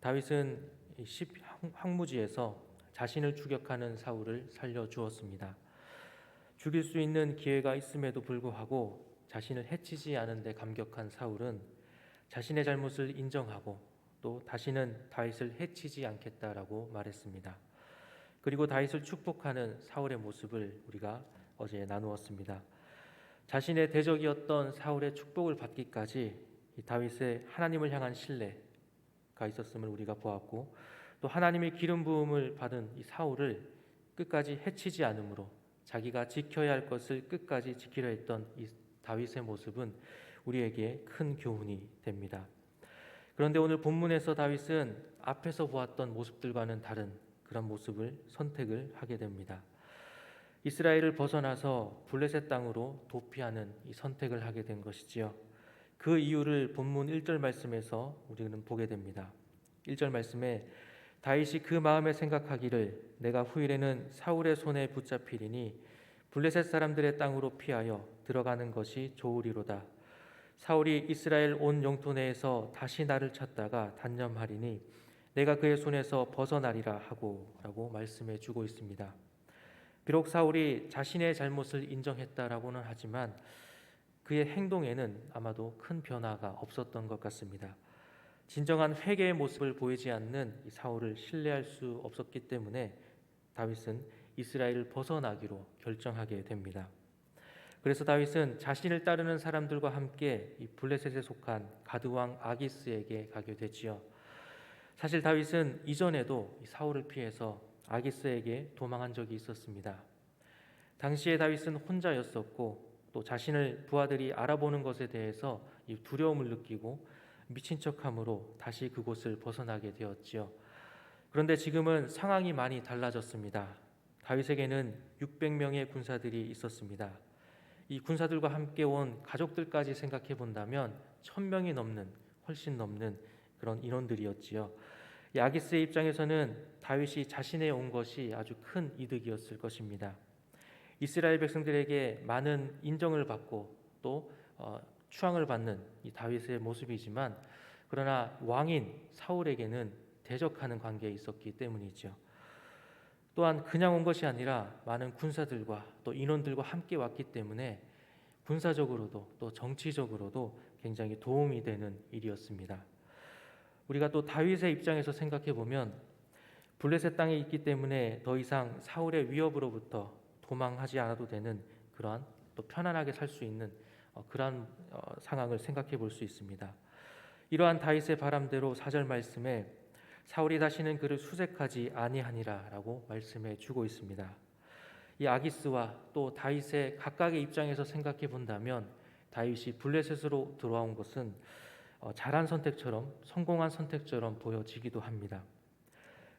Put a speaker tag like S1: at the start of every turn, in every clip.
S1: 다윗은 십 황무지에서 자신을 추격하는 사울을 살려 주었습니다. 죽일 수 있는 기회가 있음에도 불구하고 자신을 해치지 않은 데 감격한 사울은 자신의 잘못을 인정하고 또 다시는 다윗을 해치지 않겠다라고 말했습니다. 그리고 다윗을 축복하는 사울의 모습을 우리가 어제 나누었습니다. 자신의 대적이었던 사울의 축복을 받기까지 이 다윗의 하나님을 향한 신뢰가 있었음을 우리가 보았고, 또 하나님의 기름 부음을 받은 이 사울을 끝까지 해치지 않으므로 자기가 지켜야 할 것을 끝까지 지키려 했던 이 다윗의 모습은 우리에게 큰 교훈이 됩니다. 그런데 오늘 본문에서 다윗은 앞에서 보았던 모습들과는 다른 그런 모습을 선택을 하게 됩니다. 이스라엘을 벗어나서 블레셋 땅으로 도피하는 이 선택을 하게 된 것이지요. 그 이유를 본문 1절 말씀에서 우리는 보게 됩니다. 1절 말씀에 다윗이 그 마음에 생각하기를 내가 후일에는 사울의 손에 붙잡히리니 블레셋 사람들의 땅으로 피하여 들어가는 것이 좋으리로다. 사울이 이스라엘 온 영토 내에서 다시 나를 찾다가 단념하리니 내가 그의 손에서 벗어나리라 하고 라고 말씀해 주고 있습니다. 비록 사울이 자신의 잘못을 인정했다라고는 하지만 그의 행동에는 아마도 큰 변화가 없었던 것 같습니다. 진정한 회개의 모습을 보이지 않는 이 사울을 신뢰할 수 없었기 때문에 다윗은 이스라엘을 벗어나기로 결정하게 됩니다. 그래서 다윗은 자신을 따르는 사람들과 함께 이 블레셋에 속한 가드 왕 아기스에게 가게 되지요. 사실 다윗은 이전에도 이 사울을 피해서 아기스에게 도망한 적이 있었습니다. 당시에 다윗은 혼자였었고 또 자신을 부하들이 알아보는 것에 대해서 이 두려움을 느끼고 미친 척함으로 다시 그곳을 벗어나게 되었지요. 그런데 지금은 상황이 많이 달라졌습니다. 다윗에게는 600명의 군사들이 있었습니다. 이 군사들과 함께 온 가족들까지 생각해 본다면 1000명이 넘는, 훨씬 넘는 그런 인원들이었지요. 이 아기스의 입장에서는 다윗이 자신에 온 것이 아주 큰 이득이었을 것입니다. 이스라엘 백성들에게 많은 인정을 받고 또 추앙을 받는 이 다윗의 모습이지만, 그러나 왕인 사울에게는 대적하는 관계에 있었기 때문이죠. 또한 그냥 온 것이 아니라 많은 군사들과 또 인원들과 함께 왔기 때문에 군사적으로도 또 정치적으로도 굉장히 도움이 되는 일이었습니다. 우리가 또 다윗의 입장에서 생각해 보면 블레셋 땅에 있기 때문에 더 이상 사울의 위협으로부터 도망하지 않아도 되는 그러한 또 편안하게 살 수 있는 그러한 상황을 생각해 볼 수 있습니다. 이러한 다윗의 바람대로 4절 말씀에 사울이 다시는 그를 수색하지 아니하니라라고 말씀해 주고 있습니다. 이 아기스와 또 다윗의 각각의 입장에서 생각해 본다면 다윗이 블레셋으로 들어온 것은 잘한 선택처럼, 성공한 선택처럼 보여지기도 합니다.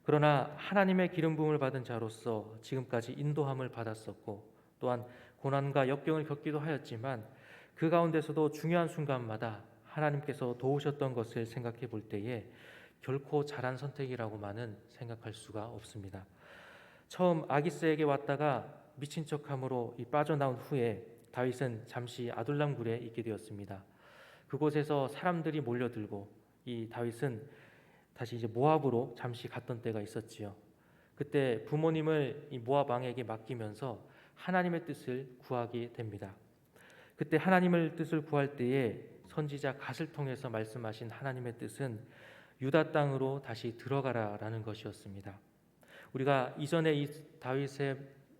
S1: 그러나 하나님의 기름 부음을 받은 자로서 지금까지 인도함을 받았었고 또한 고난과 역경을 겪기도 하였지만 그 가운데서도 중요한 순간마다 하나님께서 도우셨던 것을 생각해 볼 때에 결코 잘한 선택이라고만은 생각할 수가 없습니다. 처음 아기스에게 왔다가 미친 척함으로 빠져나온 후에 다윗은 잠시 아둘람 굴에 있게 되었습니다. 그곳에서 사람들이 몰려들고 이 다윗은 다시 이제 모압으로 잠시 갔던 때가 있었지요. 그때 부모님을 이 모압 왕에게 맡기면서 하나님의 뜻을 구하게 됩니다. 그때 하나님의 뜻을 구할 때에 선지자 갓을 통해서 말씀하신 하나님의 뜻은 유다 땅으로 다시 들어가라라는 것이었습니다. 우리가 이전에 이 다윗에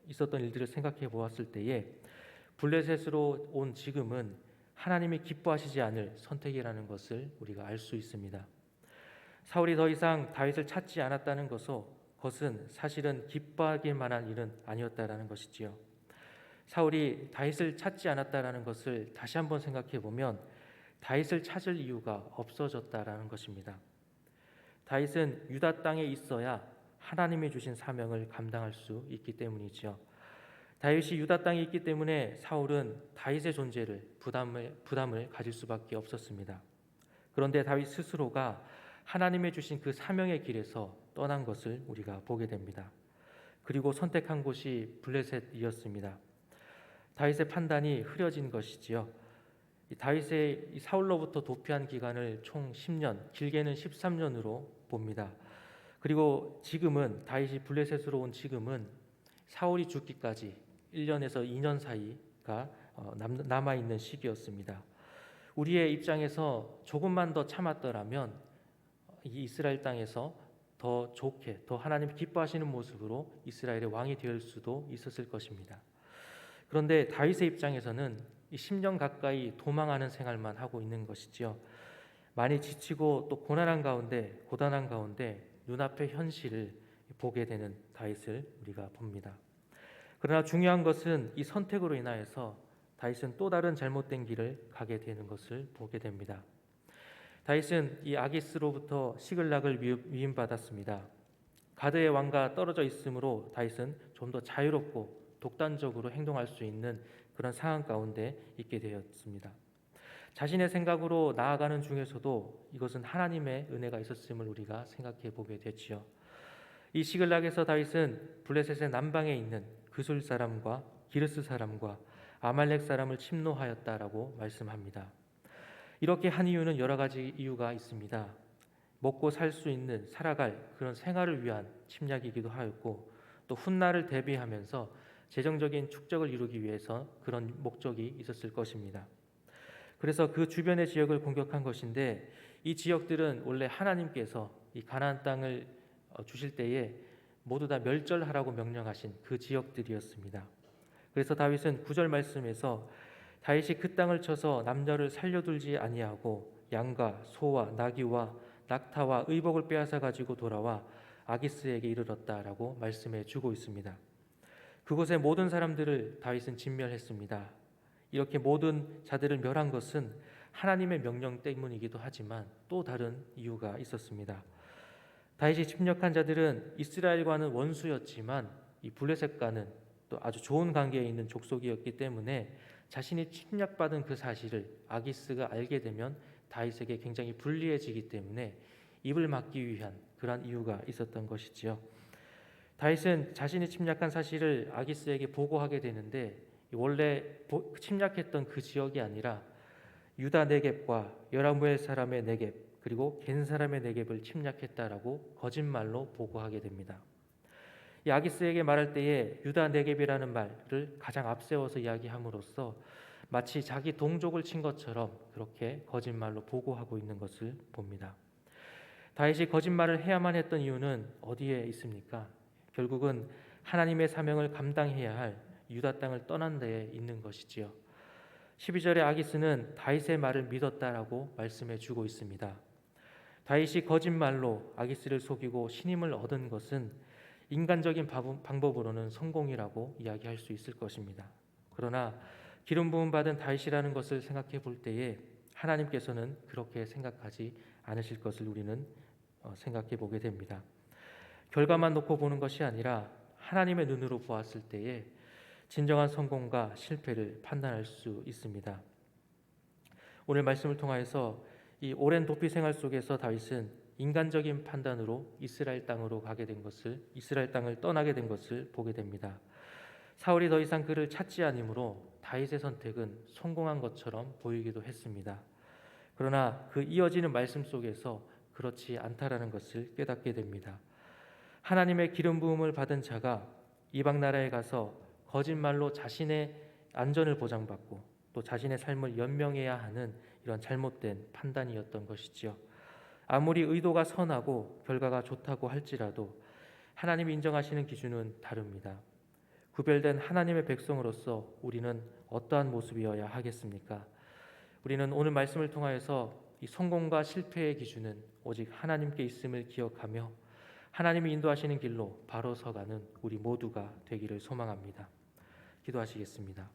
S1: 있었던 일들을 생각해 보았을 때에 블레셋으로 온 지금은 하나님이 기뻐하시지 않을 선택이라는 것을 우리가 알 수 있습니다. 사울이 더 이상 다윗을 찾지 않았다는 것은 사실은 기뻐하길 만한 일은 아니었다라는 것이지요. 사울이 다윗을 찾지 않았다라는 것을 다시 한번 생각해 보면 다윗을 찾을 이유가 없어졌다라는 것입니다. 다윗은 유다 땅에 있어야 하나님이 주신 사명을 감당할 수 있기 때문이죠. 다윗이 유다 땅에 있기 때문에 사울은 다윗의 존재를 부담을 가질 수밖에 없었습니다. 그런데 다윗 스스로가 하나님의 주신 그 사명의 길에서 떠난 것을 우리가 보게 됩니다. 그리고 선택한 곳이 블레셋이었습니다. 다윗의 판단이 흐려진 것이지요. 이 다윗의 이 사울로부터 도피한 기간을 총 10년, 길게는 13년으로 봅니다. 그리고 지금은 다윗이 블레셋으로 온 지금은 사울이 죽기까지 1년에서 2년 사이가 남아 있는 시기였습니다. 우리의 입장에서 조금만 더 참았더라면 이 이스라엘 땅에서 더 좋게, 더 하나님 기뻐하시는 모습으로 이스라엘의 왕이 될 수도 있었을 것입니다. 그런데 다윗의 입장에서는 이 10년 가까이 도망하는 생활만 하고 있는 것이지요. 많이 지치고 또 고난한 가운데 눈앞의 현실을 보게 되는 다윗을 우리가 봅니다. 그러나 중요한 것은 이 선택으로 인하여서 다윗은 또 다른 잘못된 길을 가게 되는 것을 보게 됩니다. 다윗은 이 아기스로부터 시글락을 위임받았습니다. 가드의 왕과 떨어져 있으므로 다윗은 좀 더 자유롭고 독단적으로 행동할 수 있는 그런 상황 가운데 있게 되었습니다. 자신의 생각으로 나아가는 중에서도 이것은 하나님의 은혜가 있었음을 우리가 생각해 보게 되지요. 이 시글락에서 다윗은 블레셋의 남방에 있는 그술 사람과 기르스 사람과 아말렉 사람을 침노하였다라고 말씀합니다. 이렇게 한 이유는 여러 가지 이유가 있습니다. 먹고 살 수 있는 살아갈 그런 생활을 위한 침략이기도 하였고 또 훗날을 대비하면서 재정적인 축적을 이루기 위해서 그런 목적이 있었을 것입니다. 그래서 그 주변의 지역을 공격한 것인데 이 지역들은 원래 하나님께서 이 가나안 땅을 주실 때에 모두 다 멸절하라고 명령하신 그 지역들이었습니다. 그래서 다윗은 9절 말씀에서 다윗이 그 땅을 쳐서 남녀를 살려둘지 아니하고 양과 소와 나귀와 낙타와 의복을 빼앗아 가지고 돌아와 아기스에게 이르렀다라고 말씀해 주고 있습니다. 그곳의 모든 사람들을 다윗은 진멸했습니다. 이렇게 모든 자들을 멸한 것은 하나님의 명령 때문이기도 하지만 또 다른 이유가 있었습니다. 다윗이 침략한 자들은 이스라엘과는 원수였지만 이 블레셋과는 또 아주 좋은 관계에 있는 족속이었기 때문에 자신이 침략받은 그 사실을 아기스가 알게 되면 다윗에게 굉장히 불리해지기 때문에 입을 막기 위한 그러한 이유가 있었던 것이지요. 다윗은 자신이 침략한 사실을 아기스에게 보고하게 되는데 원래 침략했던 그 지역이 아니라 유다 네겝과 여라무엘 사람의 네겝 그리고 겐 사람의 네겝을 침략했다라고 거짓말로 보고하게 됩니다. 이 아기스에게 말할 때에 유다 네겝이라는 말을 가장 앞세워서 이야기함으로써 마치 자기 동족을 친 것처럼 그렇게 거짓말로 보고하고 있는 것을 봅니다. 다윗이 거짓말을 해야만 했던 이유는 어디에 있습니까? 결국은 하나님의 사명을 감당해야 할 유다 땅을 떠난 데에 있는 것이지요. 12절에 아기스는 다윗의 말을 믿었다라고 말씀해 주고 있습니다. 다윗이 거짓말로 아기스를 속이고 신임을 얻은 것은 인간적인 방법으로는 성공이라고 이야기할 수 있을 것입니다. 그러나 기름 부음 받은 다윗이라는 것을 생각해 볼 때에 하나님께서는 그렇게 생각하지 않으실 것을 우리는 생각해 보게 됩니다. 결과만 놓고 보는 것이 아니라 하나님의 눈으로 보았을 때에 진정한 성공과 실패를 판단할 수 있습니다. 오늘 말씀을 통하여서 이 오랜 도피 생활 속에서 다윗은 인간적인 판단으로 이스라엘 땅을 떠나게 된 것을 보게 됩니다. 사울이 더 이상 그를 찾지 않으므로 다윗의 선택은 성공한 것처럼 보이기도 했습니다. 그러나 그 이어지는 말씀 속에서 그렇지 않다라는 것을 깨닫게 됩니다. 하나님의 기름 부음을 받은 자가 이방 나라에 가서 거짓말로 자신의 안전을 보장받고 또 자신의 삶을 연명해야 하는 이런 잘못된 판단이었던 것이지요. 아무리 의도가 선하고 결과가 좋다고 할지라도 하나님이 인정하시는 기준은 다릅니다. 구별된 하나님의 백성으로서 우리는 어떠한 모습이어야 하겠습니까? 우리는 오늘 말씀을 통하여서 이 성공과 실패의 기준은 오직 하나님께 있음을 기억하며 하나님이 인도하시는 길로 바로 서가는 우리 모두가 되기를 소망합니다. 기도하시겠습니다.